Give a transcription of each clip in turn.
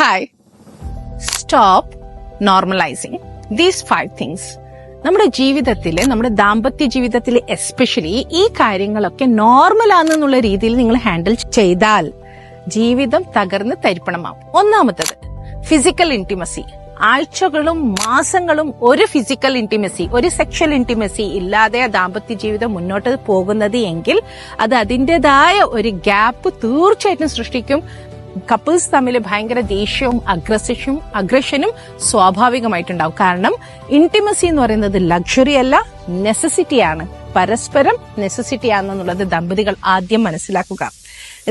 Hi, stop normalising these 5 things. നമ്മുടെ ജീവിതത്തില്, നമ്മുടെ ദാമ്പത്യ ജീവിതത്തില് എസ്പെഷ്യലി ഈ കാര്യങ്ങളൊക്കെ നോർമലാണെന്നുള്ള രീതിയിൽ നിങ്ങൾ ഹാൻഡിൽ ചെയ്താൽ ജീവിതം തകർന്ന് തരിപ്പണമാവും. ഒന്നാമത്തത് ഫിസിക്കൽ ഇന്റിമസി. ആഴ്ചകളും മാസങ്ങളും ഒരു ഫിസിക്കൽ ഇന്റിമസി, ഒരു സെക്ഷൽ ഇന്റിമസി ഇല്ലാതെ ദാമ്പത്യ ജീവിതം മുന്നോട്ട് പോകുന്നത് എങ്കിൽ അത് അതിൻ്റെതായ ഒരു ഗ്യാപ്പ് തീർച്ചയായിട്ടും സൃഷ്ടിക്കും. കപ്പിൾസ് തമ്മിൽ ഭയങ്കര ദേഷ്യവും അഗ്രഷനും സ്വാഭാവികമായിട്ടുണ്ടാവും. കാരണം ഇന്റിമസി എന്ന് പറയുന്നത് ലക്ഷറി അല്ല, നെസസിറ്റിയാണ്. പരസ്പരം നെസസിറ്റി ആണെന്നുള്ളത് ദമ്പതികൾ ആദ്യം മനസ്സിലാക്കുക.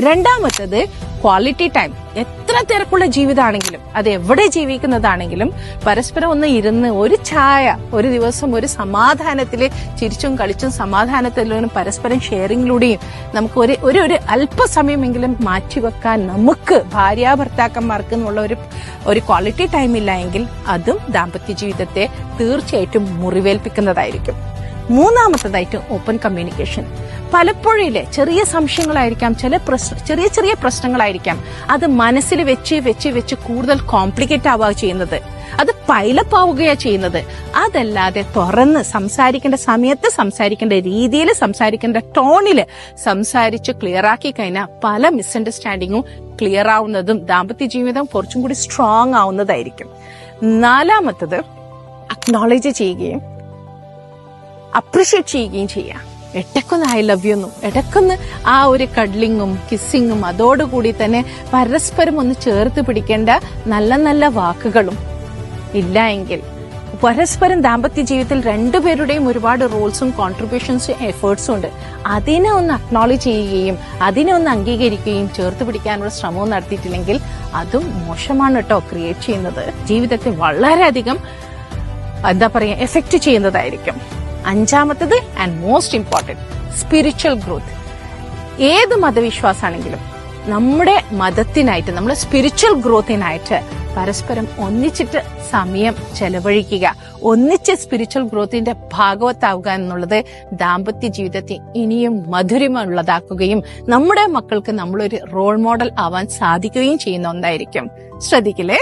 രണ്ടാമത്തത് ക്വാളിറ്റി ടൈം. എത്ര തിരക്കുള്ള ജീവിതമാണെങ്കിലും, അത് എവിടെ ജീവിക്കുന്നതാണെങ്കിലും പരസ്പരം ഒന്ന് ഇരുന്ന് ഒരു ചായ, ഒരു ദിവസം ഒരു സമാധാനത്തില് ചിരിച്ചും കളിച്ചും സമാധാനത്തിലും പരസ്പരം ഷെയറിങ്ങിലൂടെയും നമുക്ക് ഒരു അല്പസമയമെങ്കിലും മാറ്റിവെക്കാൻ നമുക്ക് ഭാര്യാഭർത്താക്കന്മാർക്ക് എന്നുള്ള ഒരു ക്വാളിറ്റി ടൈം ഇല്ല എങ്കിൽ അതും ദാമ്പത്യ ജീവിതത്തെ തീർച്ചയായിട്ടും മുറിവേൽപ്പിക്കുന്നതായിരിക്കും. മൂന്നാമത്തതായിട്ട് ഓപ്പൺ കമ്മ്യൂണിക്കേഷൻ. പലപ്പോഴില്ലേ ചെറിയ സംശയങ്ങളായിരിക്കാം, ചെറിയ ചെറിയ പ്രശ്നങ്ങളായിരിക്കാം, അത് മനസ്സിൽ വെച്ച് കൂടുതൽ കോംപ്ലിക്കേറ്റ് ആവുക ചെയ്യുന്നത്, അത് പൈലപ്പ് ആവുകയാ ചെയ്യുന്നത്. അതല്ലാതെ തുറന്ന് സംസാരിക്കേണ്ട സമയത്ത് സംസാരിക്കേണ്ട രീതിയിൽ, സംസാരിക്കേണ്ട ടോണില് സംസാരിച്ച് ക്ലിയർ ആക്കി കഴിഞ്ഞാൽ പല മിസ്അണ്ടർസ്റ്റാൻഡിങ്ങും ക്ലിയർ ആവുന്നതും ദാമ്പത്യ ജീവിതം കുറച്ചും കൂടി സ്ട്രോങ് ആവുന്നതായിരിക്കും. നാലാമത്തത് അക്നോളജ് ചെയ്യുകയും അപ്രിഷ്യേറ്റ് ചെയ്യുകയും ചെയ്യാം. ഇടയ്ക്കൊന്ന് ഐ ലവ് യു എന്നും, ഇടയ്ക്കൊന്ന് ആ ഒരു കഡ്ലിങ്ങും കിസ്സിങ്ങും, അതോടുകൂടി തന്നെ പരസ്പരം ഒന്ന് ചേർത്ത് പിടിക്കേണ്ട നല്ല നല്ല വാക്കുകളും ഇല്ല എങ്കിൽ പരസ്പരം ദാമ്പത്യ ജീവിതത്തിൽ രണ്ടുപേരുടെയും ഒരുപാട് റോൾസും കോൺട്രിബ്യൂഷൻസും എഫേർട്സും ഉണ്ട്. അതിനെ ഒന്ന് അക്നോളജ് ചെയ്യുകയും അതിനെ ഒന്ന് അംഗീകരിക്കുകയും ചേർത്ത് പിടിക്കാനുള്ള ശ്രമവും നടത്തിയിട്ടില്ലെങ്കിൽ അതും മോശമാണ് കേട്ടോ ക്രിയേറ്റ് ചെയ്യുന്നത്. ജീവിതത്തെ വളരെയധികം എഫക്റ്റ് ചെയ്യുന്നതായിരിക്കും. അഞ്ചാമത്തത് and most important spiritual growth. ഏത് മതവിശ്വാസമാണെങ്കിലും നമ്മുടെ മതത്തിനായിട്ട്, നമ്മുടെ സ്പിരിച്വൽ ഗ്രോത്തിനായിട്ട് പരസ്പരം ഒന്നിച്ചിട്ട് സമയം ചെലവഴിക്കുക, ഒന്നിച്ച് സ്പിരിച്വൽ ഗ്രോത്തിന്റെ ഭാഗവത്താവുക എന്നുള്ളത് ദാമ്പത്യ ജീവിതത്തെ ഇനിയും മധുരമുള്ളതാക്കുകയും നമ്മുടെ മക്കൾക്ക് നമ്മളൊരു റോൾ മോഡൽ ആവാൻ സാധിക്കുകയും ചെയ്യുന്ന ഒന്നായിരിക്കും. ശ്രദ്ധിക്കില്ലേ?